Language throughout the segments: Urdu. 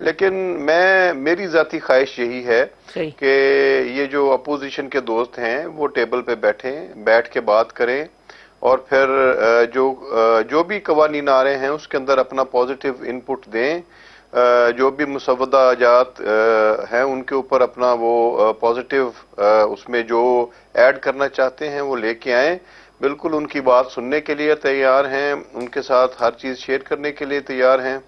لیکن میری ذاتی خواہش یہی ہے کہ یہ جو اپوزیشن کے دوست ہیں وہ ٹیبل پہ بیٹھ کے بات کریں اور پھر جو بھی قوانین آ رہے ہیں اس کے اندر اپنا پازیٹیو انپٹ دیں، جو بھی مسودہ جات ہیں ان کے اوپر اپنا وہ پازیٹیو اس میں جو ایڈ کرنا چاہتے ہیں وہ لے کے آئیں. بالکل ان کی بات سننے کے لیے تیار ہیں، ان کے ساتھ ہر چیز شیئر کرنے کے لیے تیار ہیں.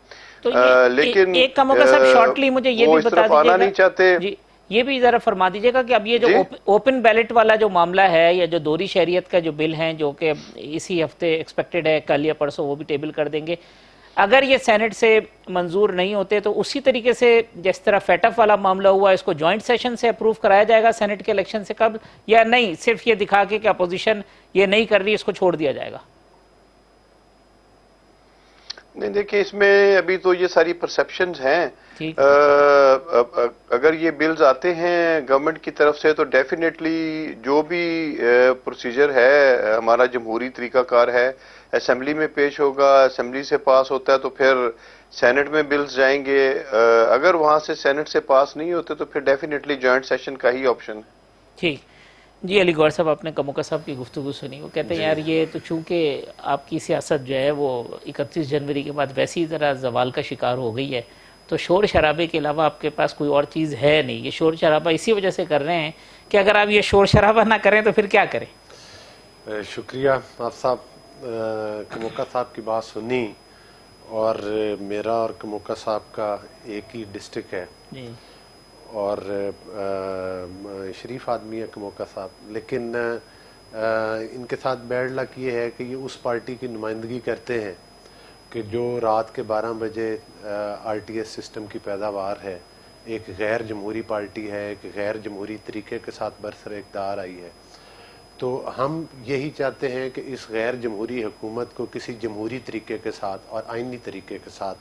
لیکن ایک کام ہوگا صاحب شارٹلی مجھے یہ بھی بتا دیجیے نہیں چاہتے. جی یہ بھی ذرا فرما دیجیے گا کہ اب یہ جو اوپن بیلٹ والا جو معاملہ ہے یا جو دوہری شہریت کا جو بل ہے جو کہ اسی ہفتے ایکسپیکٹڈ ہے کل یا پرسوں وہ بھی ٹیبل کر دیں گے، اگر یہ سینٹ سے منظور نہیں ہوتے تو اسی طریقے سے جس طرح فیٹ اپ والا معاملہ ہوا اس کو جوائنٹ سیشن سے اپروو کرایا جائے گا سینٹ کے الیکشن سے قبل، یا نہیں صرف یہ دکھا کے کہ اپوزیشن یہ نہیں کر رہی اس کو چھوڑ دیا جائے گا؟ نہیں دیکھیں اس میں ابھی تو یہ ساری پرسیپشنز ہیں. اگر یہ بلز آتے ہیں گورنمنٹ کی طرف سے تو ڈیفینیٹلی جو بھی پروسیجر ہے ہمارا جمہوری طریقہ کار ہے، اسمبلی میں پیش ہوگا، اسمبلی سے پاس ہوتا ہے تو پھر سینٹ میں بلز جائیں گے. اگر وہاں سے سینٹ سے پاس نہیں ہوتے تو پھر ڈیفینیٹلی جوائنٹ سیشن کا ہی آپشن ہے. ٹھیک. جی علی گوہر صاحب آپ نے کموکا صاحب کی گفتگو سنی، وہ کہتے ہیں یار یہ تو چونکہ آپ کی سیاست جو ہے وہ 31 جنوری کے بعد ویسی طرح زوال کا شکار ہو گئی ہے تو شور شرابے کے علاوہ آپ کے پاس کوئی اور چیز ہے نہیں. یہ شور شرابہ اسی وجہ سے کر رہے ہیں کہ اگر آپ یہ شور شرابہ نہ کریں تو پھر کیا کریں؟ شکریہ آپ صاحب. کموکا صاحب کی بات سنی اور میرا اور کموکا صاحب کا ایک ہی ڈسٹرکٹ ہے جی اور شریف آدمی ہے کموکا صاحب، لیکن ان کے ساتھ بیڈ لک یہ ہے کہ یہ اس پارٹی کی نمائندگی کرتے ہیں کہ جو رات کے 12 بجے آر ٹی ایس سسٹم کی پیداوار ہے. ایک غیر جمہوری پارٹی ہے، ایک غیر جمہوری طریقے کے ساتھ برسر اقتدار آئی ہے. تو ہم یہی چاہتے ہیں کہ اس غیر جمہوری حکومت کو کسی جمہوری طریقے کے ساتھ اور آئینی طریقے کے ساتھ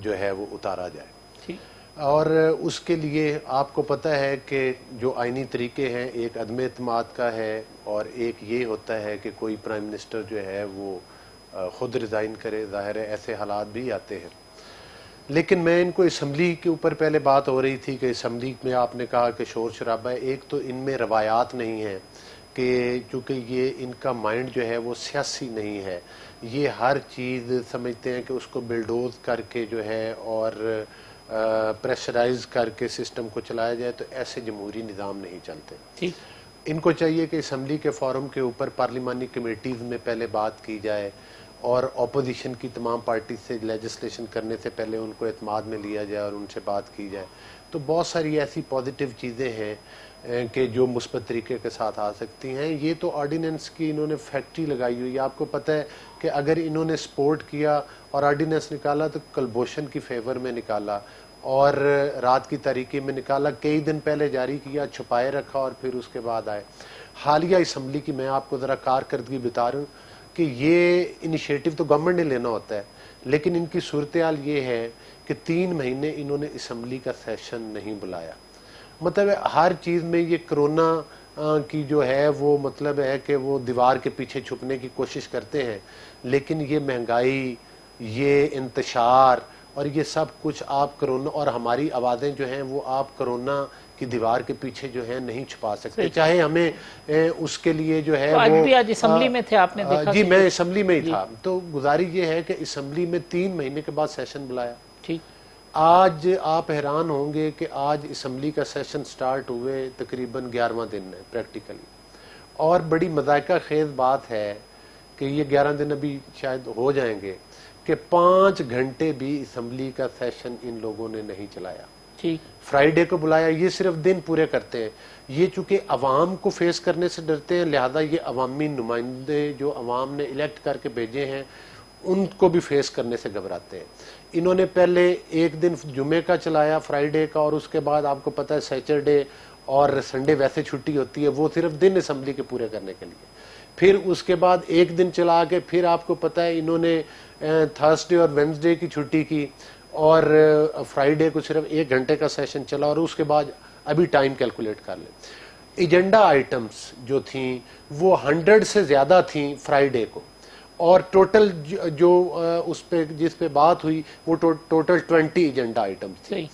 جو ہے وہ اتارا جائے. اور اس کے لیے آپ کو پتہ ہے کہ جو آئینی طریقے ہیں ایک عدم اعتماد کا ہے اور ایک یہ ہوتا ہے کہ کوئی پرائم منسٹر جو ہے وہ خود ریزائن کرے. ظاہر ہے ایسے حالات بھی آتے ہیں. لیکن میں ان کو اسمبلی کے اوپر پہلے بات ہو رہی تھی کہ اسمبلی میں آپ نے کہا کہ شور شرابہ ہے. ایک تو ان میں روایات نہیں ہیں کہ چونکہ یہ ان کا مائنڈ جو ہے وہ سیاسی نہیں ہے، یہ ہر چیز سمجھتے ہیں کہ اس کو بلڈوز کر کے جو ہے اور پریشرائز کر کے سسٹم کو چلایا جائے. تو ایسے جمہوری نظام نہیں چلتے. ان کو چاہیے کہ اسمبلی کے فورم کے اوپر پارلیمانی کمیٹیز میں پہلے بات کی جائے اور اپوزیشن کی تمام پارٹی سے لیجسلیشن کرنے سے پہلے ان کو اعتماد میں لیا جائے اور ان سے بات کی جائے. تو بہت ساری ایسی پازیٹیو چیزیں ہیں کہ جو مثبت طریقے کے ساتھ آ سکتی ہیں. یہ تو آرڈیننس کی انہوں نے فیکٹری لگائی ہوئی ہے. آپ کو پتہ ہے کہ اگر انہوں نے سپورٹ کیا اور آرڈیننس نکالا تو کلبھوشن کی فیور میں نکالا اور رات کی تاریکی میں نکالا، کئی دن پہلے جاری کیا، چھپائے رکھا اور پھر اس کے بعد آئے. حالیہ اسمبلی کی میں آپ کو ذرا کارکردگی بتا رہا ہوں کہ یہ انیشیٹو تو گورنمنٹ نے لینا ہوتا ہے، لیکن ان کی صورتحال یہ ہے کہ 3 مہینے انہوں نے اسمبلی کا سیشن نہیں بلایا. مطلب ہر چیز میں یہ کرونا کی جو ہے وہ مطلب ہے کہ وہ دیوار کے پیچھے چھپنے کی کوشش کرتے ہیں، لیکن یہ مہنگائی، یہ انتشار اور یہ سب کچھ آپ کرونا اور ہماری آوازیں جو ہیں وہ آپ کرونا کی دیوار کے پیچھے جو ہے نہیں چھپا سکتے. چاہے ہمیں اس کے لیے جو ہے وہ آج اسمبلی میں تھے آپ نے دیکھا. جی میں اسمبلی میں ہی تھا. تو گزارش یہ ہے کہ اسمبلی میں 3 مہینے کے بعد سیشن بلایا. آج آپ حیران ہوں گے کہ آج اسمبلی کا سیشن سٹارٹ ہوئے تقریباً 11واں دن ہے پریکٹیکلی. اور بڑی مذائقہ خیز بات ہے کہ یہ 11 دن ابھی شاید ہو جائیں گے کہ 5 گھنٹے بھی اسمبلی کا سیشن ان لوگوں نے نہیں چلایا. فرائیڈے کو بلایا. یہ صرف دن پورے کرتے ہیں. یہ چونکہ عوام کو فیس کرنے سے ڈرتے ہیں لہذا یہ عوامی نمائندے جو عوام نے الیکٹ کر کے بھیجے ہیں ان کو بھی فیس کرنے سے گھبراتے ہیں. انہوں نے پہلے ایک دن جمعے کا چلایا فرائیڈے کا، اور اس کے بعد آپ کو پتہ ہے سیٹرڈے اور سنڈے ویسے چھٹی ہوتی ہے، وہ صرف دن اسمبلی کے پورے کرنے کے لیے. پھر اس کے بعد ایک دن چلا کے پھر آپ کو پتہ ہے انہوں نے تھرسڈے اور وینسڈے کی چھٹی کی اور فرائیڈے کو صرف 1 گھنٹے کا سیشن چلا. اور اس کے بعد ابھی ٹائم کیلکولیٹ کر لیں. ایجنڈا آئٹمز جو تھیں وہ 100 سے زیادہ تھیں فرائیڈے کو، اور ٹوٹل جو اس پہ جس پہ بات ہوئی وہ ٹوٹل 20 ایجنڈا آئٹمز تھے.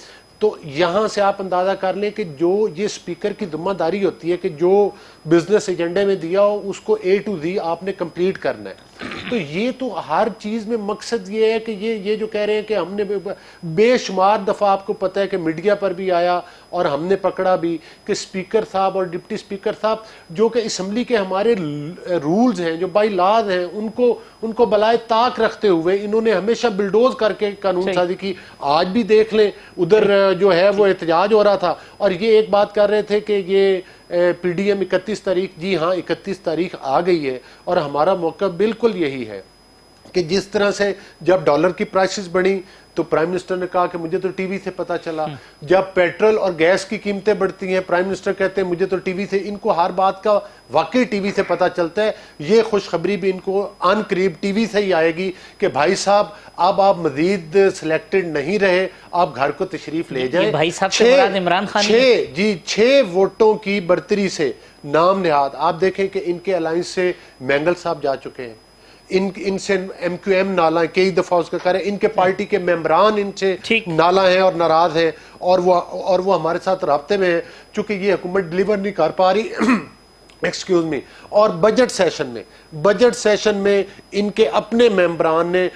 تو یہاں سے آپ اندازہ کر لیں کہ جو یہ اسپیکر کی ذمہ داری ہوتی ہے کہ جو بزنس ایجنڈے میں دیا ہو اس کو A to Z آپ نے کمپلیٹ کرنا ہے. تو یہ تو ہر چیز میں مقصد یہ ہے کہ یہ جو کہہ رہے ہیں کہ ہم نے بے شمار دفعہ آپ کو پتہ ہے کہ میڈیا پر بھی آیا اور ہم نے پکڑا بھی کہ اسپیکر صاحب اور ڈپٹی اسپیکر صاحب جو کہ اسمبلی کے ہمارے رولز ہیں جو بائی لاز ہیں ان کو بلائے طاق رکھتے ہوئے انہوں نے ہمیشہ بلڈوز کر کے قانون سازی کی. آج بھی دیکھ لیں ادھر جو ہے وہ احتجاج ہو رہا تھا اور یہ ایک بات کر رہے تھے کہ یہ پی ڈی ایم 31 تاریخ, جی ہاں 31 تاریخ آ گئی ہے اور ہمارا موقع بالکل یہی ہے کہ جس طرح سے جب ڈالر کی پرائسز بڑھی تو پرائم منسٹر نے کہا کہ مجھے تو ٹی وی سے پتا چلا. جب پیٹرول اور گیس کی قیمتیں بڑھتی ہیں پرائم منسٹر کہتے ہیں مجھے تو ٹی وی سے, ان کو ہر بات کا واقعی ٹی وی سے پتا چلتا ہے. یہ خوشخبری بھی ان کو ان قریب ٹی وی سے ہی آئے گی کہ بھائی صاحب اب آپ مزید سلیکٹڈ نہیں رہے, آپ گھر کو تشریف لے جائیں. بھائی صاحب سے مراد عمران خان 6 ووٹوں کی برتری سے نام نہاد. آپ دیکھیں کہ ان کے الائنس سے مینگل صاحب جا چکے ہیں, ان سے ایم کیو ایم نالا ہے, کئی دفعہ اس کا کہہ رہے ہیں, ان کے پارٹی کے ممبران ان سے نالا ہیں اور ناراض ہیں اور وہ ہمارے ساتھ رابطے میں ہیں چونکہ یہ حکومت ڈیلیور نہیں کر پا رہی ایکسکیوز می. اور بجٹ سیشن میں ان کے اپنے ممبران نے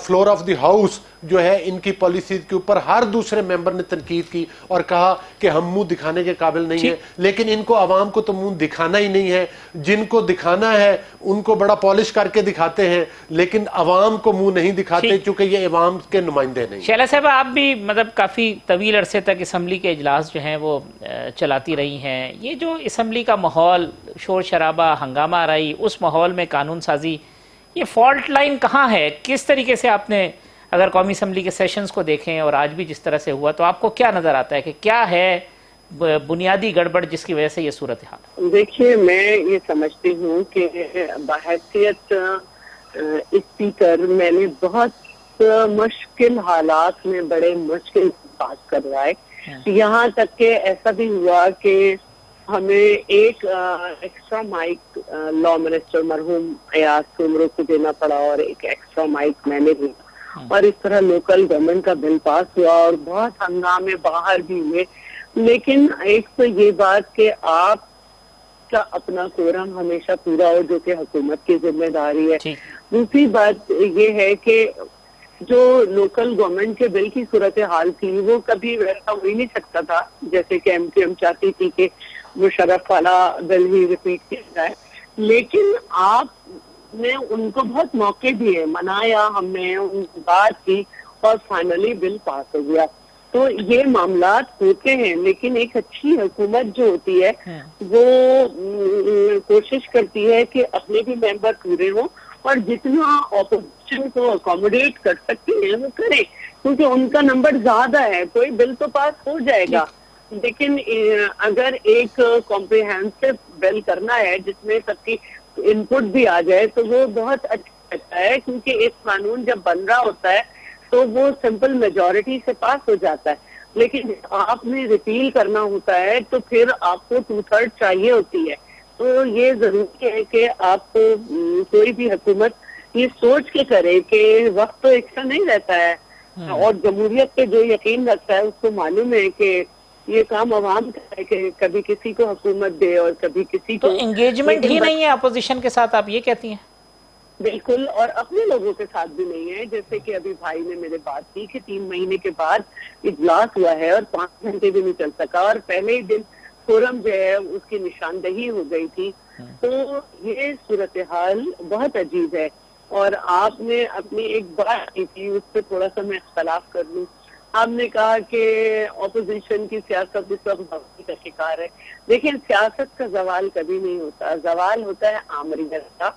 فلور آف دی ہاؤس جو ہے ان کی پالیسیز کے اوپر ہر دوسرے ممبر نے تنقید کی اور کہا کہ ہم منہ دکھانے کے قابل نہیں ہیں. لیکن ان کو عوام کو تو منہ دکھانا ہی نہیں ہے, جن کو دکھانا ہے ان کو بڑا پالش کر کے دکھاتے ہیں لیکن عوام کو منہ نہیں دکھاتے چونکہ یہ عوام کے نمائندے نہیں. شیلا صاحب آپ بھی مطلب کافی طویل عرصے تک اسمبلی کے اجلاس جو ہیں وہ چلاتی رہی ہیں. یہ جو اسمبلی کا ماحول شور شرابہ ہنگامہ آرائی, اس ماحول میں قانون سازی, یہ فالٹ لائن کہاں ہے؟ کس طریقے سے آپ نے اگر قومی اسمبلی کے سیشنز کو دیکھیں اور آج بھی جس طرح سے ہوا تو آپ کو کیا نظر آتا ہے کہ کیا ہے بنیادی گڑبڑ جس کی وجہ سے یہ صورتحال؟ دیکھیے میں یہ سمجھتی ہوں کہ بحیثیت اسپیکر میں نے بہت مشکل حالات میں بڑے مشکل بات کروائے. یہاں تک کہ ایسا بھی ہوا کہ ہمیں ایک ایکسٹرا مائک لا منسٹر مرحوم ایاز سومرو کو دینا پڑا اور ایک ایکسٹرا مائک میں نے دیا اور اس طرح لوکل گورنمنٹ کا بل پاس ہوا اور بہت ہنگامے باہر بھی ہوئے. لیکن ایک تو یہ بات کہ آپ کا اپنا کورم ہمیشہ پورا ہو جو کہ حکومت کی ذمہ داری ہے. دوسری بات یہ ہے کہ جو لوکل گورنمنٹ کے بل کی صورتحال تھی وہ کبھی ویسا ہو ہی نہیں سکتا تھا جیسے کہ ایم کیو ایم چاہتی تھی کہ مشرف والا بل ہی ریپیٹ کیا جائے. لیکن آپ نے ان کو بہت موقع دیے, منایا, ہم نے ان کی بات کی اور فائنلی بل پاس ہو گیا. تو یہ معاملات ہوتے ہیں لیکن ایک اچھی حکومت جو ہوتی ہے وہ کوشش کرتی ہے کہ اپنے بھی ممبر پورے ہوں اور جتنا اپوزیشن کو اکوموڈیٹ کر سکتے ہیں وہ کریں کیونکہ ان کا نمبر زیادہ ہے. کوئی بل تو پاس ہو جائے گا لیکن اگر ایک کمپریہنسو بل کرنا ہے جس میں سب کی ان پٹ بھی آ جائے تو وہ بہت اچھا لگتا ہے کیونکہ ایک قانون جب بن رہا ہوتا ہے تو وہ سمپل میجورٹی سے پاس ہو جاتا ہے. لیکن آپ نے ریپیل کرنا ہوتا ہے تو پھر آپ کو 2/3 چاہیے ہوتی ہے. تو یہ ضروری ہے کہ آپ کو کوئی بھی حکومت یہ سوچ کے کرے کہ وقت تو ایک سا نہیں رہتا ہے اور جمہوریت پہ جو یقین رکھتا ہے اس کو معلوم ہے کہ یہ کام عوام کا ہے کہ کبھی کسی کو حکومت دے اور کبھی کسی کو. تو انگیجمنٹ ہی نہیں ہے اپوزیشن کے ساتھ, آپ یہ کہتی ہیں؟ بالکل, اور اپنے لوگوں کے ساتھ بھی نہیں ہے. جیسے کہ ابھی بھائی نے میرے بات کی کہ 3 مہینے کے بعد اجلاس ہوا ہے اور 5 گھنٹے بھی نہیں چل سکا اور پہلے ہی دن فورم جو ہے اس کی نشاندہی ہو گئی تھی. تو یہ صورتحال بہت عجیب ہے. اور آپ نے اپنی ایک بات کی تھی, اس پہ تھوڑا سا میں اختلاف کر لوں. آپ نے کہا کہ اپوزیشن کی سیاست اس وقت بغاوت کا شکار ہے. دیکھیں سیاست کا زوال کبھی نہیں ہوتا, زوال ہوتا ہے آمریت کا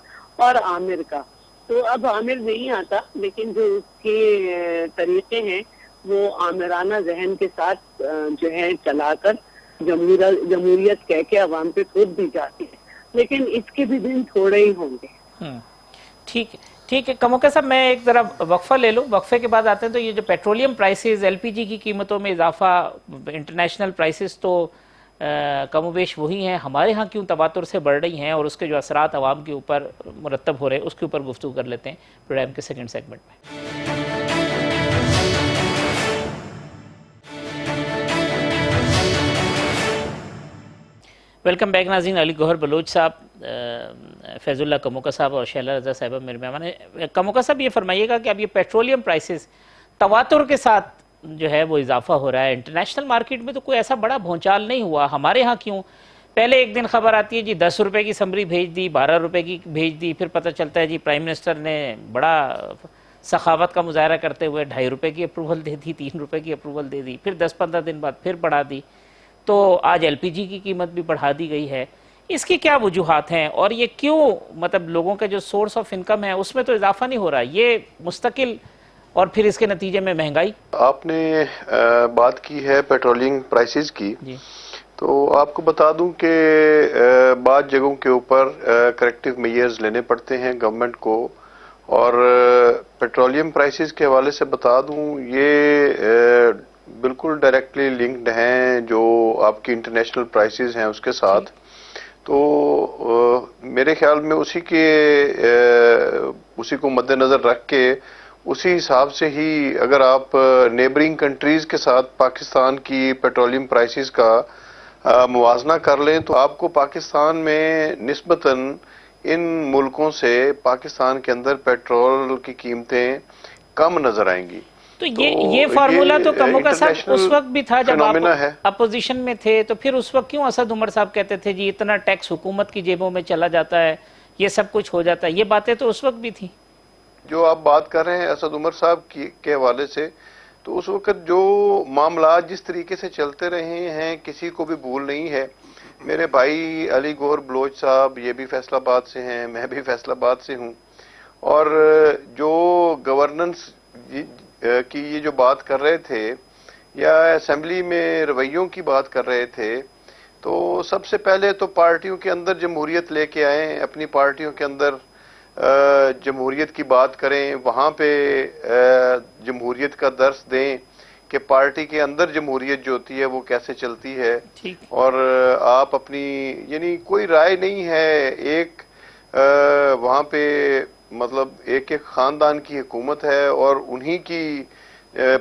اور عامر کا. تو اب عامر نہیں آتا لیکن جو اس کے طریقے ہیں وہ عامرانہ ذہن کے ساتھ جو ہے چلا کر جمہوریت کہہ کے عوام پہ تھوپ دی جاتی ہے. لیکن اس کے بھی دن تھوڑے ہی ہوں گے. ٹھیک ہے کموکا صاحب, میں ایک ذرا وقفہ لے لوں, وقفے کے بعد آتے ہیں. تو یہ جو پیٹرولیم پرائسز, ایل پی جی کی قیمتوں میں اضافہ, انٹرنیشنل پرائسز تو کم و بیش وہی ہیں. ہمارے ہاں کیوں تواتر سے بڑھ رہی ہیں اور اس کے جو اثرات عوام کے اوپر مرتب ہو رہے ہیں اس کے اوپر گفتگو کر لیتے ہیں پروگرام کے سیکنڈ سیگمنٹ میں. ویلکم بیک ناظرین. علی گوہر بلوچ صاحب, فیض اللہ کموکا صاحب اور شیلا رضا صاحبہ میرے مہمان ہیں. کموکا صاحب یہ فرمائیے گا کہ اب یہ پیٹرولیم پرائسز تواتر کے ساتھ جو ہے وہ اضافہ ہو رہا ہے, انٹرنیشنل مارکیٹ میں تو کوئی ایسا بڑا بھونچال نہیں ہوا, ہمارے ہاں کیوں پہلے ایک دن خبر آتی ہے جی 10 روپے کی سمری بھیج دی, 12 روپے کی بھیج دی, پھر پتہ چلتا ہے جی پرائم منسٹر نے بڑا سخاوت کا مظاہرہ کرتے ہوئے 2.5 روپے کی اپروول دے دی, 3 روپے کی اپروول دے دی, پھر 10-15 دن بعد پھر بڑھا دی. تو آج ایل پی جی کی قیمت بھی بڑھا دی گئی ہے. اس کی کیا وجوہات ہیں اور یہ کیوں مطلب لوگوں کے جو سورس آف انکم ہے اس میں تو اضافہ نہیں ہو رہا, یہ مستقل اور پھر اس کے نتیجے میں مہنگائی؟ آپ نے بات کی ہے پیٹرولیم پرائسز کی, جی تو آپ کو بتا دوں کہ بعض جگہوں کے اوپر کریکٹیو میئرز لینے پڑتے ہیں گورنمنٹ کو, اور پیٹرولیم پرائسز کے حوالے سے بتا دوں یہ بالکل ڈائریکٹلی لنکڈ ہیں جو آپ کی انٹرنیشنل پرائسز ہیں اس کے ساتھ. تو میرے خیال میں اسی کو مد نظر رکھ کے اسی حساب سے ہی اگر آپ نیبرنگ کنٹریز کے ساتھ پاکستان کی پیٹرولیم پرائسز کا موازنہ کر لیں تو آپ کو پاکستان میں نسبتاً ان ملکوں سے پاکستان کے اندر پیٹرول کی قیمتیں کم نظر آئیں گی. تو یہ فارمولا تو کموکا صاحب اس وقت بھی تھا جب آپ اپوزیشن میں تھے, تو پھر اس وقت کیوں اسد عمر صاحب کہتے تھے جی اتنا ٹیکس حکومت کی جیبوں میں چلا جاتا ہے, یہ سب کچھ ہو جاتا ہے, یہ باتیں تو اس وقت بھی تھیں. جو آپ بات کر رہے ہیں اسد عمر صاحب کے حوالے سے, تو اس وقت جو معاملات جس طریقے سے چلتے رہے ہیں کسی کو بھی بھول نہیں ہے. میرے بھائی علی گوہر بلوچ صاحب یہ بھی فیصل آباد سے ہیں, میں بھی فیصل آباد سے ہوں, اور جو گورننس کی یہ جو بات کر رہے تھے یا اسمبلی میں رویوں کی بات کر رہے تھے, تو سب سے پہلے تو پارٹیوں کے اندر جمہوریت لے کے آئیں, اپنی پارٹیوں کے اندر جمہوریت کی بات کریں, وہاں پہ جمہوریت کا درس دیں کہ پارٹی کے اندر جمہوریت جو ہوتی ہے وہ کیسے چلتی ہے. اور آپ اپنی یعنی کوئی رائے نہیں ہے, ایک وہاں پہ مطلب ایک خاندان کی حکومت ہے اور انہی کی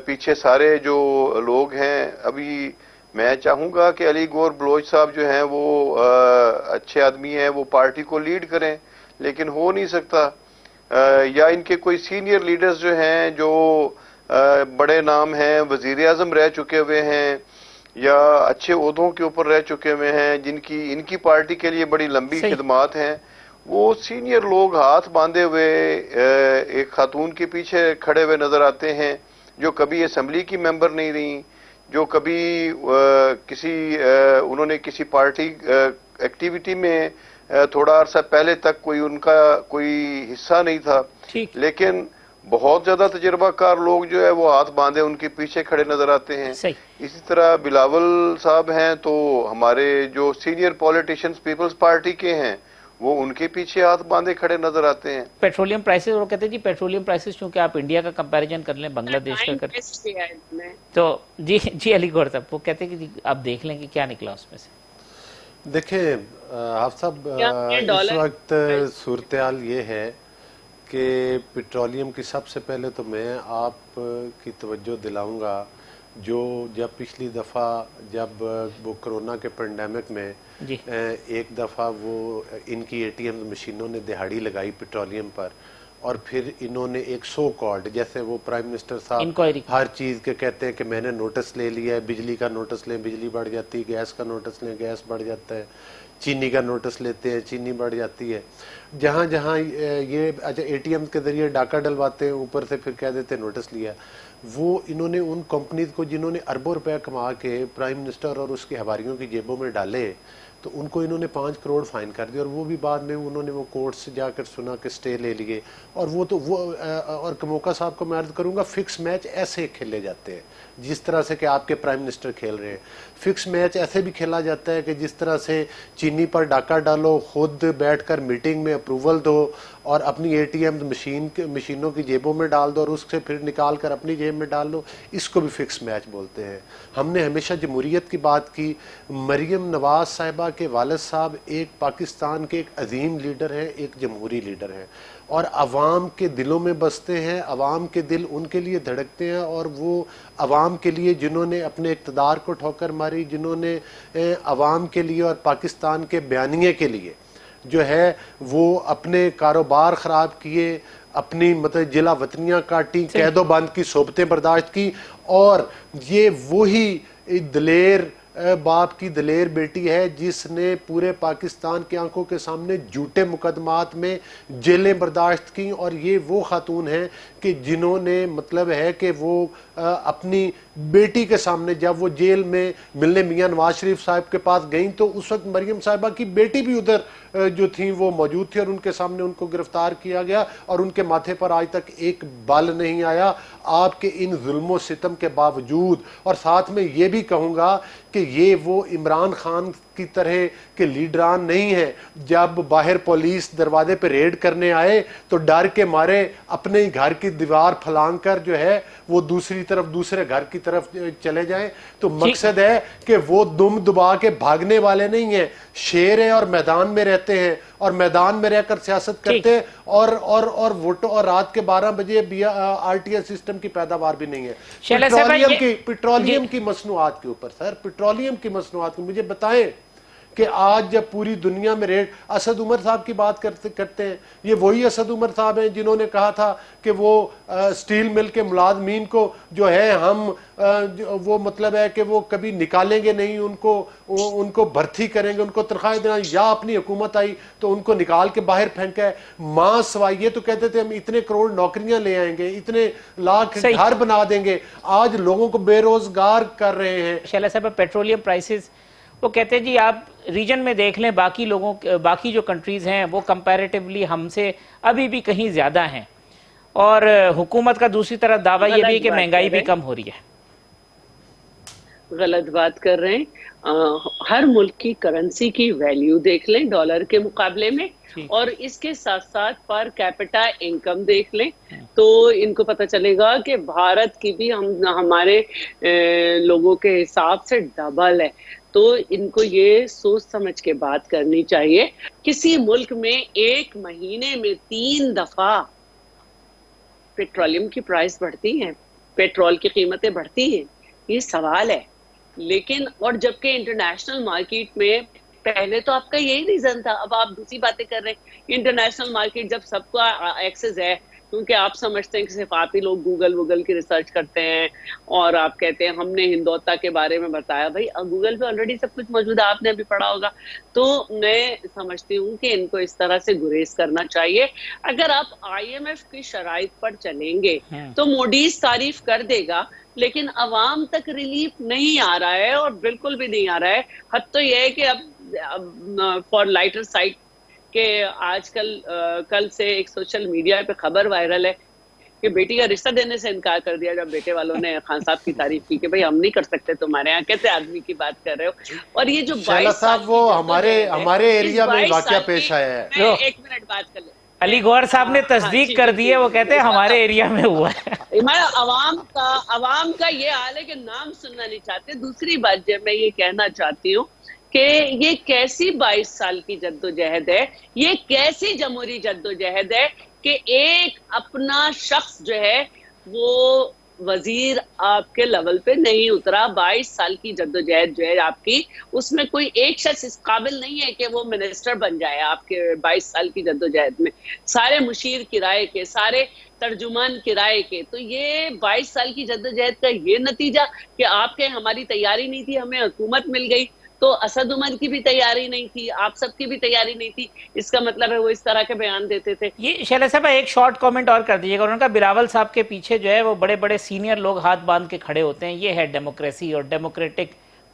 پیچھے سارے جو لوگ ہیں. ابھی میں چاہوں گا کہ علی گوہر بلوچ صاحب جو ہیں وہ اچھے آدمی ہیں, وہ پارٹی کو لیڈ کریں, لیکن ہو نہیں سکتا. یا ان کے کوئی سینئر لیڈرز جو ہیں جو بڑے نام ہیں, وزیر اعظم رہ چکے ہوئے ہیں یا اچھے عہدوں کے اوپر رہ چکے ہوئے ہیں, جن کی ان کی پارٹی کے لیے بڑی لمبی خدمات ہیں, وہ سینئر لوگ ہاتھ باندھے ہوئے ایک خاتون کے پیچھے کھڑے ہوئے نظر آتے ہیں جو کبھی اسمبلی کی ممبر نہیں رہیں, جو کبھی انہوں نے کسی پارٹی ایکٹیویٹی میں تھوڑا عرصہ پہلے تک ان کا کوئی حصہ نہیں تھا, لیکن بہت زیادہ تجربہ کار لوگ جو ہے وہ ہاتھ باندھے ان کے پیچھے کھڑے نظر آتے ہیں. اسی طرح بلاول صاحب ہیں, تو ہمارے جو سینئر پولیٹیشنز پیپلز پارٹی کے ہیں وہ ان کے پیچھے ہاتھ باندھے کھڑے نظر آتے ہیں. پیٹرولیم پرائسز, وہ کہتے ہیں جی پیٹرولیم پرائسز چونکہ آپ انڈیا کا کمپیریزن کر لیں بنگلہ دیش کا کریں تو جی علی گوہر صاحب وہ کہتے ہیں کہ جی آپ دیکھ لیں کہ کیا نکلا اس میں سے. دیکھیں حافظ صاحب, اس وقت صورتحال یہ ہے کہ پیٹرولیم کی سب سے پہلے تو میں آپ کی توجہ دلاؤں گا, جو جب پچھلی دفعہ جب وہ کرونا کے پینڈیمک میں ایک دفعہ وہ ان کی اے ٹی ایم مشینوں نے دہاڑی لگائی پیٹرولیم پر, اور پھر انہوں نے ایک سو کالڈ, جیسے وہ پرائم منسٹر صاحب ہر چیز کے کہتے ہیں کہ میں نے نوٹس لے لیا ہے, بجلی کا نوٹس لیں بجلی بڑھ جاتی ہے, گیس کا نوٹس لیں گیس بڑھ جاتا ہے, چینی کا نوٹس لیتے ہیں چینی بڑھ جاتی ہے. جہاں جہاں یہ اچھا اے ٹی ایم کے ذریعے ڈاکہ ڈلواتے ہیں, اوپر سے پھر کہہ دیتے ہیں نوٹس لیا, وہ انہوں نے ان کمپنیز کو جنہوں نے اربوں روپے کما کے پرائم منسٹر اور اس کے حواریوں کی جیبوں میں ڈالے, تو ان کو انہوں نے 5 کروڑ فائن کر دیا، اور وہ بھی بعد میں انہوں نے وہ کورٹ سے جا کر سنا کہ سٹے لے لیے. اور اور کموکا صاحب کو میں عرض کروں گا فکس میچ ایسے کھیلے جاتے ہیں جس طرح سے کہ آپ کے پرائم منسٹر کھیل رہے ہیں. فکس میچ ایسے بھی کھیلا جاتا ہے کہ جس طرح سے چینی پر ڈاکہ ڈالو، خود بیٹھ کر میٹنگ میں اپروول دو اور اپنی اے ٹی ایم مشینوں کی جیبوں میں ڈال دو اور اس سے پھر نکال کر اپنی جیب میں ڈال دو، اس کو بھی فکس میچ بولتے ہیں. ہم نے ہمیشہ جمہوریت کی بات کی. مریم نواز صاحبہ کے والد صاحب ایک پاکستان کے ایک عظیم لیڈر ہیں، ایک جمہوری لیڈر ہیں، اور عوام کے دلوں میں بستے ہیں. عوام کے دل ان کے لیے دھڑکتے ہیں، اور وہ عوام کے لیے جنہوں نے اپنے اقتدار کو ٹھوکر ماری، جنہوں نے عوام کے لیے اور پاکستان کے بیانیے کے لیے جو ہے وہ اپنے کاروبار خراب کیے، اپنی مطلب جلا وطنیاں کاٹی، قید و بند کی صحبتیں برداشت کی. اور یہ وہی دلیر باپ کی دلیر بیٹی ہے جس نے پورے پاکستان کی آنکھوں کے سامنے جھوٹے مقدمات میں جیلیں برداشت کی. اور یہ وہ خاتون ہیں کہ جنہوں نے مطلب ہے کہ وہ اپنی بیٹی کے سامنے جب وہ جیل میں ملنے میاں نواز شریف صاحب کے پاس گئیں تو اس وقت مریم صاحبہ کی بیٹی بھی ادھر جو تھیں وہ موجود تھی، اور ان کے سامنے ان کو گرفتار کیا گیا، اور ان کے ماتھے پر آج تک ایک بال نہیں آیا آپ کے ان ظلم و ستم کے باوجود. اور ساتھ میں یہ بھی کہوں گا کہ یہ وہ عمران خان کی طرح کے لیڈران نہیں ہیں. جب باہر پولیس دروازے پہ ریڈ کرنے آئے تو ڈر کے مارے اپنے ہی گھر کی دیوار پھلانگ کر جو ہے وہ دوسری طرف دوسرے گھر کی طرف چلے جائیں. تو مقصد ہے کہ وہ دم دبا کے بھاگنے والے نہیں ہیں، شیر ہیں اور میدان میں رہتے ہیں، اور میدان میں رہ کر سیاست کرتے ہیں. اور ووٹوں اور رات کے 12 بجے RTI سسٹم کی پیداوار بھی نہیں ہے. پیٹرولیم کی مصنوعات کے اوپر سر، پیٹرولیم کی مصنوعات کی مجھے بتائیں کہ آج جب پوری دنیا میں ریٹ، اسد عمر صاحب کی بات کرتے ہیں، یہ وہی اسد عمر صاحب ہیں جنہوں نے کہا تھا کہ وہ سٹیل مل کے ملازمین کو جو ہے ہم وہ مطلب ہے کہ وہ کبھی نکالیں گے نہیں، ان کو بھرتی کریں گے، ان کو تنخواہیں دینا. یا اپنی حکومت آئی تو ان کو نکال کے باہر پھینکا ہے. ماں سوائے یہ تو کہتے تھے ہم اتنے کروڑ نوکریاں لے آئیں گے، اتنے لاکھ گھر بنا دیں گے. آج لوگوں کو بے روزگار کر رہے ہیں. شیلا صاحب پیٹرولیم پرائسز وہ کہتے ہیں جی آپ ریجن میں دیکھ لیں باقی جو کنٹریز ہیں وہ کمپیریٹیولی ہم سے ابھی بھی کہیں زیادہ ہیں، اور حکومت کا دوسری طرف دعویٰ یہ بھی کہ مہنگائی بھی کم ہو رہی ہے. غلط بات کر رہے ہیں. ہر ملک کی کرنسی کی ویلیو دیکھ لیں ڈالر کے مقابلے میں، اور اس کے ساتھ ساتھ پر کیپٹا انکم دیکھ لیں تو ان کو پتہ چلے گا کہ بھارت کی بھی ہمارے لوگوں کے حساب سے ڈبل ہے. تو ان کو یہ سوچ سمجھ کے بات کرنی چاہیے. کسی ملک میں ایک مہینے میں 3 دفعہ پیٹرولیم کی پرائس بڑھتی ہیں، پیٹرول کی قیمتیں بڑھتی ہیں، یہ سوال ہے. لیکن اور جبکہ انٹرنیشنل مارکیٹ میں پہلے تو آپ کا یہی ریزن تھا، اب آپ دوسری باتیں کر رہے ہیں. انٹرنیشنل مارکیٹ جب سب کا ایکسس ہے، کیونکہ آپ سمجھتے ہیں کہ صرف آپ ہی لوگ گوگل کی ریسرچ کرتے ہیں اور آپ کہتے ہیں ہم نے ہندوتا کے بارے میں بتایا. بھائی گوگل پہ آلریڈی سب کچھ موجود ہے، آپ نے ابھی پڑھا ہوگا. تو میں سمجھتی ہوں کہ ان کو اس طرح سے گریز کرنا چاہیے. اگر آپ IMF کی شرائط پر چلیں گے تو موڈیز تعریف کر دے گا، لیکن عوام تک ریلیف نہیں آ رہا ہے، اور بالکل بھی نہیں آ رہا ہے. حد تو یہ ہے کہ اب فار لائٹر سائٹ کہ آج کل سے ایک سوشل میڈیا پہ خبر وائرل ہے کہ بیٹی کا رشتہ دینے سے انکار کر دیا جب بیٹے والوں نے خان صاحب کی تعریف کی کہ بھائی ہم نہیں کر سکتے تمہارے یہاں. کیسے آدمی کی بات کر رہے ہو؟ اور یہ جو 22 صاحب وہ ہمارے ایریا میں واقعہ پیش آیا ہے. ایک منٹ بات کر لیں. علی گوہر صاحب نے تصدیق کر دی ہے، وہ کہتے ہیں ہمارے ایریا میں ہوا ہے. عوام کا یہ حال ہے کہ نام سننا نہیں چاہتے. دوسری بات جو میں یہ کہنا چاہتی ہوں کہ یہ کیسی 22 سال کی جدوجہد ہے، یہ کیسی جمہوری جدوجہد ہے کہ ایک اپنا شخص جو ہے وہ وزیر آپ کے لیول پہ نہیں اترا. 22 سال کی جدوجہد جو ہے آپ کی، اس میں کوئی ایک شخص اس قابل نہیں ہے کہ وہ منسٹر بن جائے. آپ کے 22 سال کی جدوجہد میں سارے مشیر کرائے کے، سارے ترجمان کرائے کے. تو یہ 22 سال کی جدوجہد کا یہ نتیجہ کہ آپ کے ہماری تیاری نہیں تھی، ہمیں حکومت مل گئی. تو اسد عمر کی بھی تیاری نہیں تھی، آپ سب کی بھی تیاری نہیں تھی. اس کا مطلب ہے وہ اس طرح کے بیان دیتے تھے. یہ شیلا صاحب ایک شارٹ کامنٹ اور کر دیجیے گا. انہوں نے کہا بلاول صاحب کے پیچھے جو ہے وہ بڑے بڑے سینئر لوگ ہاتھ باندھ کے کھڑے ہوتے ہیں، یہ ہے ڈیموکریسی اور ڈیموکریٹک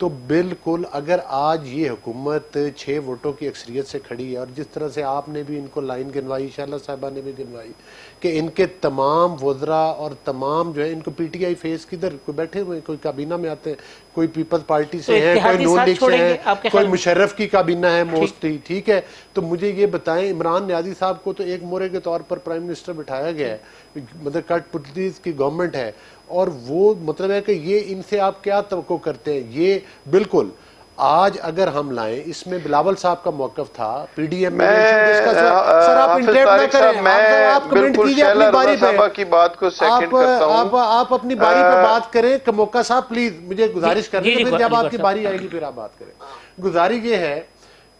تو بالکل اگر آج یہ حکومت 6 ووٹوں کی اکثریت سے کھڑی ہے، اور جس طرح سے آپ نے بھی ان کو لائن گنوائی، شہلا صاحبہ نے بھی گنوائی، کہ ان کے تمام وزراء اور تمام جو ہے ان کو پی ٹی آئی فیس کدھر کوئی بیٹھے ہوئے ہیں، کوئی کابینہ میں آتے ہیں، کوئی پیپلز پارٹی سے ہیں، کوئی نون لیگ سے ہیں، کوئی مشرف کی کابینہ ہے موسٹلی، ٹھیک ہے. تو مجھے یہ بتائیں، عمران نیازی صاحب کو تو ایک مورے کے طور پر پرائم منسٹر بٹھایا گیا ہے، مطلب کٹ پتلیز کی گورنمنٹ ہے، اور وہ مطلب ہے کہ یہ ان سے آپ کیا توقع کرتے ہیں؟ یہ بالکل آج اگر ہم لائیں، اس میں بلاول صاحب کا موقف تھا، پی ڈی ایم میں سر آپ انٹریکٹ نہ کریں، آپ کمنٹ کیجئے اپنی باری پہ، آپ اپنی باری پہ بات کریں. کموکا صاحب پلیز مجھے گزارش کر رہے ہیں، پھر جب آپ کی باری آئے گی پھر آپ بات کریں. گزارش یہ ہے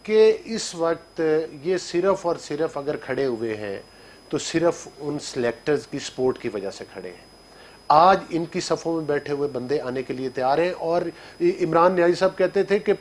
کہ اس وقت یہ صرف اور صرف اگر کھڑے ہوئے ہیں تو صرف ان سلیکٹرز کی سپورٹ کی وجہ سے کھڑے ہیں. آج ان کی صفوں میں بیٹھے ہوئے بندے آنے کے لیے تیار ہیں، اور عمران نیازی صاحب کہتے تھے کہ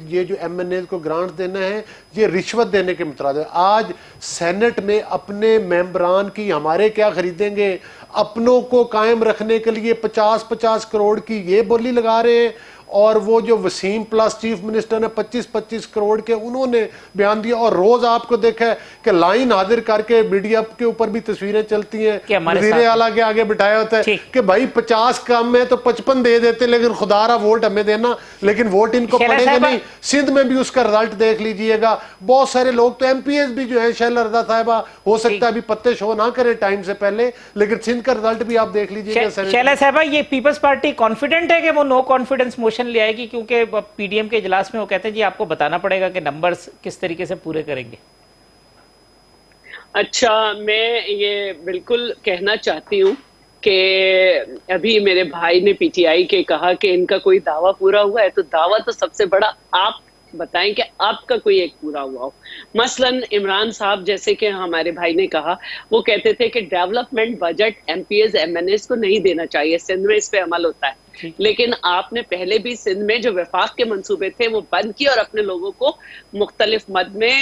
یہ جو ایم این ایز کو گرانٹ دینا ہے یہ رشوت دینے کے مترادف ہے. آج سینٹ میں اپنے ممبران کی ہمارے کیا خریدیں گے، اپنوں کو قائم رکھنے کے لیے 50 کروڑ کی یہ بولی لگا رہے ہیں، اور وہ جو وسیم پلس چیف منسٹر نے 25 کروڑ کے انہوں نے بیان دیا. اور روز آپ کو دیکھا ہے کہ لائن حاضر کر کے میڈیا کے اوپر بھی تصویریں چلتی ہیں، وزیر اعلیٰ کے آگے بٹھایا ہوتا ہے کہ بھائی 50 کم ہے تو 55 دے دیتے، لیکن خدا را ووٹ ہمیں دینا. لیکن ووٹ ان کو پڑے گا نہیں. سندھ میں بھی اس کا رزلٹ دیکھ لیجئے گا، بہت سارے لوگ تو ایم پی ایز بھی جو ہیں، شہلا رضا صاحبہ ہو سکتا ہے ابھی پتے شو نہ کرے ٹائم سے پہلے، لیکن سندھ کا رزلٹ بھی آپ دیکھ لیجئے گا. شہلا صاحبہ، یہ پیپلز پارٹی کانفیڈنٹ ہے کہ وہ نو کانفیڈنس موشن لے آئے گی؟ کیونکہ پی ڈی ایم کے اجلاس میں وہ کہتے ہیں جی آپ کو بتانا پڑے گا کہ نمبرز کس طریقے سے پورے کریں گے. اچھا، میں یہ بالکل کہنا چاہتی ہوں کہ ابھی میرے بھائی نے پی ٹی آئی کے کہا کہ ان کا کوئی دعویٰ پورا ہوا ہے، تو دعویٰ تو سب سے بڑا آپ بتائیں کہ آپ کا کوئی ایک پورا ہوا ہو. مثلاً عمران صاحب جیسے کہ ہمارے بھائی نے کہا، وہ کہتے تھے کہ development budget M P As M N As کو نہیں دینا چاہیے، سندھ میں اس پہ عمل ہوتا ہے. لیکن آپ نے پہلے بھی سندھ میں جو وفاق کے منصوبے تھے وہ بند کیے اور اپنے لوگوں کو مختلف مد میں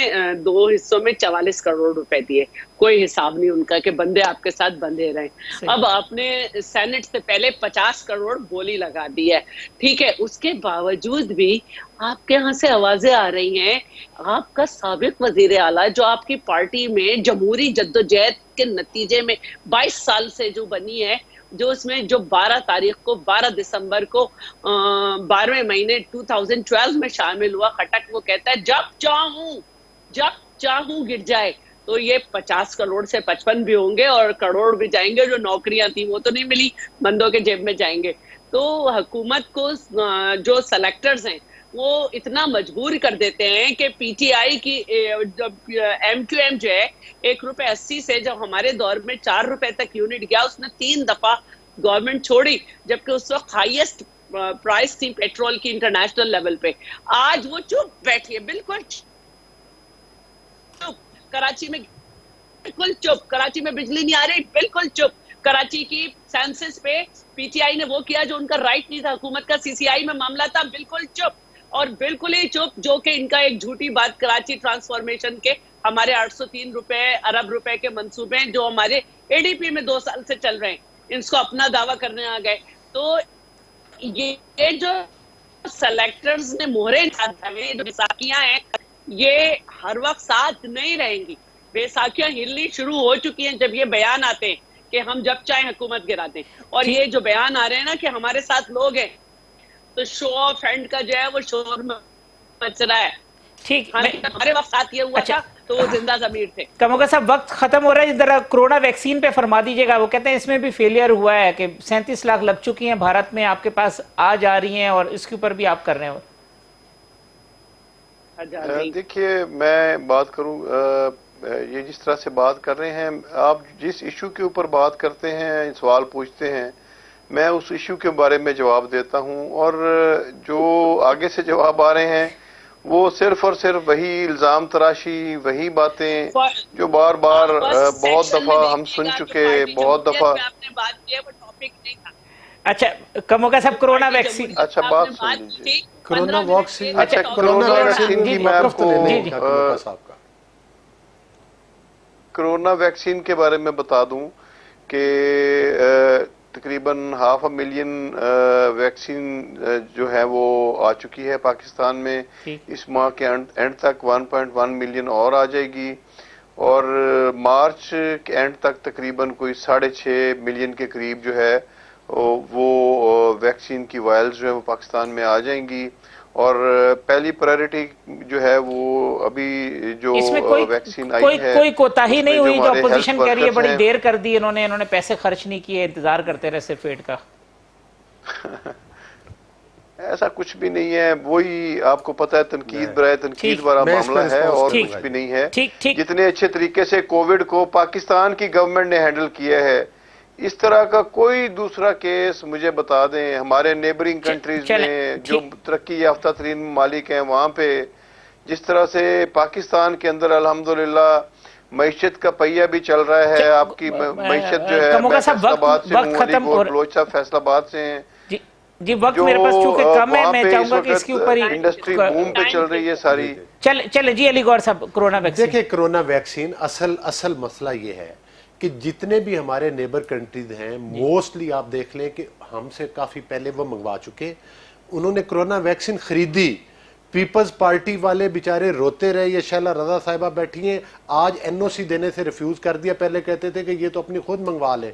2 حصوں میں 44 کروڑ روپے دیے. کوئی حساب نہیں ان کا کہ بندے آپ کے ساتھ بندھے رہیں. اب آپ نے سینٹ سے پہلے 50 کروڑ بولی لگا دی ہے، ٹھیک ہے. اس کے باوجود بھی آپ کے یہاں سے آوازیں آ رہی ہیں، آپ کا سابق وزیر اعلیٰ جو آپ کی پارٹی میں جمہوری جدوجہد کے نتیجے میں 22 سال سے جو بنی ہے، جو اس میں جو 12 دسمبر کو 12ویں مہینے 2012 میں شامل ہوا، خٹک وہ کہتا ہے جب چاہوں گر جائے. تو یہ 50 کروڑ سے 55 بھی ہوں گے اور کروڑ بھی جائیں گے. جو نوکریاں تھیں وہ تو نہیں ملی، بندوں کے جیب میں جائیں گے. تو حکومت کو جو سلیکٹرز ہیں وہ اتنا مجبور کر دیتے ہیں کہ پی ٹی آئی کی ایم کیو ایم جو ہے 1.80 سے جب ہمارے دور میں 4 روپے تک یونٹ گیا، اس نے 3 دفعہ گورنمنٹ چھوڑی، جبکہ اس وقت ہائیسٹ پرائس تھی پیٹرول کی انٹرنیشنل لیول پہ. آج وہ چپ بیٹھی ہے، بالکل چپ. کراچی میں بالکل چپ، کراچی میں بجلی نہیں آ رہی، بالکل چپ. کراچی کی سینسس پہ پی ٹی آئی نے وہ کیا جو ان کا رائٹ نہیں تھا، حکومت کا سی سی آئی میں معاملہ تھا، بالکل چپ. اور بالکل ہی چپ جو کہ ان کا ایک جھوٹی بات کراچی ٹرانسفارمیشن کے ہمارے 803 ارب روپے کے منصوبے ہیں جو ہمارے اے ڈی پی میں 2 سال سے چل رہے ہیں، ان کو اپنا دعویٰ کرنے آ گئے. تو یہ جو سلیکٹرز نے مہرے جو بیساکھیاں ہیں یہ ہر وقت ساتھ نہیں رہیں گی. بیساکھیاں ہلنی شروع ہو چکی ہیں جب یہ بیان آتے ہیں کہ ہم جب چاہیں حکومت گراتے ہیں. اور یہ جو بیان آ رہے ہیں نا کہ ہمارے ساتھ لوگ ہیں، تو شو آف ہینڈ کا جو ہے وہ شور میں مچ رہا ہے. ٹھیک، ہمارے وقت ساتھ یہ ہوا تھا تو وہ زندہ ضمیر تھے. کموکا صاحب وقت ختم ہو رہا ہے، ذرا کرونا ویکسین پہ فرما دیجیے گا. وہ کہتے ہیں اس میں بھی فیلئر ہوا ہے کہ 37 لاکھ لگ چکی ہیں بھارت میں، آپ کے پاس آ جا رہی ہیں، اور اس کے اوپر بھی آپ کر رہے ہیں. دیکھیے میں بات کروں، یہ جس طرح سے بات کر رہے ہیں آپ، جس ایشو کے اوپر بات کرتے ہیں، سوال پوچھتے ہیں، میں اس ایشو کے بارے میں جواب دیتا ہوں. اور جو آگے سے جواب آ رہے ہیں وہ صرف اور صرف وہی الزام تراشی، وہی باتیں جو بار بار بہت دفعہ ہم سن چکے، بہت دفعہ. اچھا کموکا صاحب، کرونا ویکسین، اچھا بات سن لیجیے. کرونا ویکسین، اچھا کرونا ویکسین کی میں آپ کو کرونا ویکسین کے بارے میں بتا دوں کہ تقریباً 500,000 ویکسین جو ہے وہ آ چکی ہے پاکستان میں. اس ماہ کے اینڈ تک 1.1 ملین اور آ جائے گی، اور مارچ کے اینڈ تک تقریباً کوئی 6.5 ملین کے قریب جو ہے وہ ویکسین کی وائلز جو ہے وہ پاکستان میں آ جائیں گی. اور پہلی پرائرٹی جو ہے وہ ابھی جو اس میں ویکسین آئی ہے کوئی کوتاہی نہیں ہوئی جو اپوزیشن کہہ رہی ہے بڑی ہیں. دیر کر دی انہوں نے پیسے خرچ نہیں کیے، انتظار کرتے رہے صرف ایڈ کا. ایسا کچھ بھی نہیں ہے، وہی آپ کو پتہ ہے تنقید برائے تنقید والا معاملہ ہے اور کچھ بھی نہیں ہے. جتنے اچھے طریقے سے کووڈ کو پاکستان کی گورنمنٹ نے ہینڈل کیا ہے، اس طرح کا کوئی دوسرا کیس مجھے بتا دیں ہمارے نیبرنگ کنٹریز میں جو ترقی یافتہ ترین ممالک ہیں وہاں پہ جس طرح سے پاکستان کے اندر الحمدللہ معیشت کا پہیہ بھی چل رہا ہے. آپ کی معیشت جو ہے میں فیصل آباد سے ہوں، علی گور بلوچ صاحب فیصل آباد سے ہیں. جی وقت میرے پاس چونکہ کم ہے، میں چاہوں گا کہ اس کے اوپر انڈسٹری بوم پہ چل رہی ہے ساری. چلے جی علی گور صاحب، کرونا ویکسین. دیکھیں کرونا ویکسین اصل مسئلہ یہ ہے کہ جتنے بھی ہمارے نیبر کنٹریز ہیں موسٹلی آپ دیکھ لیں کہ ہم سے کافی پہلے وہ منگوا چکے، انہوں نے کرونا ویکسین خریدی. پیپلز پارٹی والے بیچارے روتے رہے، یہ شیلا رضا صاحبہ بیٹھی ہیں، آج این او سی دینے سے ریفیوز کر دیا. پہلے کہتے تھے کہ یہ تو اپنی خود منگوا لیں.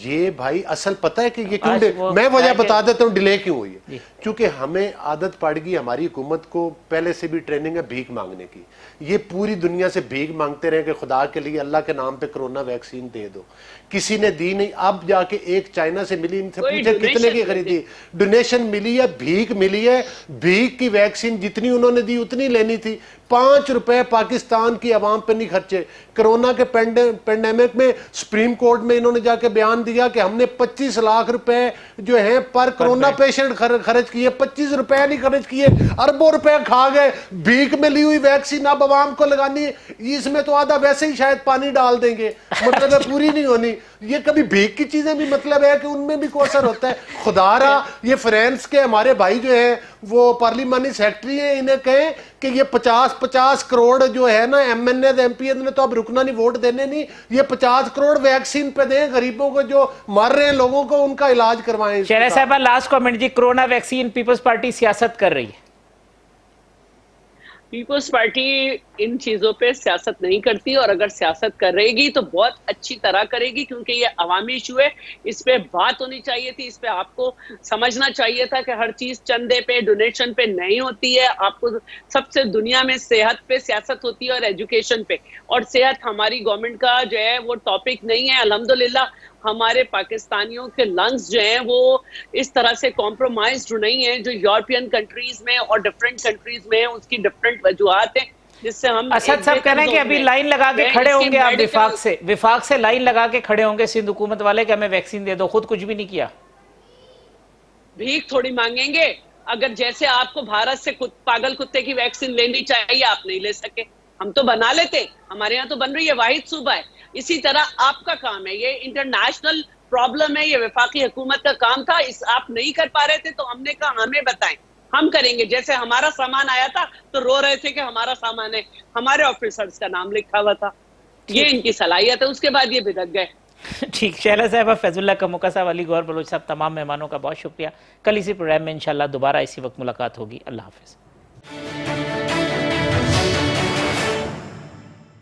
یہ بھائی اصل پتہ ہے کہ یہ کیوں میں وجہ بتا دیتا ہوں ڈیلے کیوں ہوئی ہے. کیونکہ ہمیں عادت پڑ گئی، ہماری حکومت کو پہلے سے بھی ٹریننگ ہے بھیک مانگنے کی. یہ پوری دنیا سے بھیک مانگتے رہے کہ خدا کے لیے اللہ کے نام پہ کرونا ویکسین دے دو. کسی نے دی نہیں. اب جا کے ایک چائنا سے ملی، ان سے پوچھے کتنے کی خریدی، ڈونیشن ملی ہے، بھیک ملی ہے. بھیک کی ویکسین جتنی انہوں نے دی اتنی لینی تھی. 5 روپے پاکستان کی عوام پہ نہیں خرچے. کرونا کے پینڈیمک میں سپریم کورٹ میں انہوں نے جا کے بیان دیا کہ ہم نے 25 لاکھ روپے جو ہیں پر کرونا پیشنٹ خرچ کیے، 25 روپے نہیں خرچ کیے، اربوں روپے کھا گئے. بھیک میں لی ہوئی ویکسین اب عوام کو لگانی ہے، اس میں تو آدھا ویسے ہی شاید پانی ڈال دیں گے، مطلب ہے پوری نہیں ہونی. یہ کبھی بھیک کی چیزیں بھی مطلب ہے کہ ان میں بھی کوئی اثر ہوتا ہے. خدا را یہ فرانس کے ہمارے بھائی جو ہیں وہ پارلیمانی سیکرٹری ہیں، انہیں کہیں کہ یہ 50 کروڑ جو ہے نا M N A M P نے تو اب رکنا نہیں، ووٹ دینے نہیں، یہ 50 کروڑ ویکسین پہ دیں، غریبوں کو جو مر رہے ہیں لوگوں کو ان کا علاج کروائیں. شہرہ صاحبہ لاسٹ کامنٹ جی، کرونا ویکسین پیپلز پارٹی سیاست کر رہی ہے. پیپلز پارٹی ان چیزوں پہ سیاست نہیں کرتی، اور اگر سیاست کر رہے گی تو بہت اچھی طرح کرے گی، کیونکہ یہ عوامی ایشو ہے. اس پہ بات ہونی چاہیے تھی، اس پہ آپ کو سمجھنا چاہیے تھا کہ ہر چیز چندے پہ ڈونیشن پہ نہیں ہوتی ہے. آپ کو سب سے دنیا میں صحت پہ سیاست ہوتی ہے اور ایجوکیشن پہ، اور صحت ہماری گورنمنٹ کا جو ہے وہ ٹاپک نہیں ہے. الحمدللہ ہمارے پاکستانیوں کے لنگز جو ہیں وہ اس طرح سے کمپرومائزڈ نہیں ہیں جو یورپین کنٹریز میں اور ڈفرینٹ کنٹریز میں. اس کی ڈفرینٹ وجوہات ہیں جس سے ہم اسد صاحب کہہ رہے ہیں کہ ابھی لائن لگا کے کھڑے ہوں گے آپ وفاق سے لائن لگا کے کھڑے ہوں گے سندھ حکومت والے کہ ہمیں ویکسین دے دو، خود کچھ بھی نہیں کیا. بھیک تھوڑی مانگیں گے. اگر جیسے آپ کو بھارت سے پاگل کتے کی ویکسین لینی چاہیے آپ نہیں لے سکے، ہم تو بنا لیتے، ہمارے یہاں تو بن رہی ہے، واحد صوبہ ہے. اسی طرح آپ کا کام ہے، یہ انٹرنیشنل پرابلم ہے، یہ وفاقی حکومت کا کام تھا. آپ نہیں کر پا رہے تھے تو ہم نے کہا ہمیں بتائیں، ہم کریں گے. جیسے ہمارا سامان آیا تھا تو رو رہے تھے کہ ہمارا سامان ہے، ہمارے آفیسرز کا نام لکھا ہوا تھا. یہ ان کی صلاحیت ہے. اس کے بعد یہ بھدک گئے. ٹھیک. شہلا صاحبہ، فیض اللہ کموکا صاحب، علی گور بلوچ صاحب، تمام مہمانوں کا بہت شکریہ. کل اسی پروگرام میں انشاءاللہ دوبارہ اسی وقت ملاقات ہوگی. اللہ حافظ.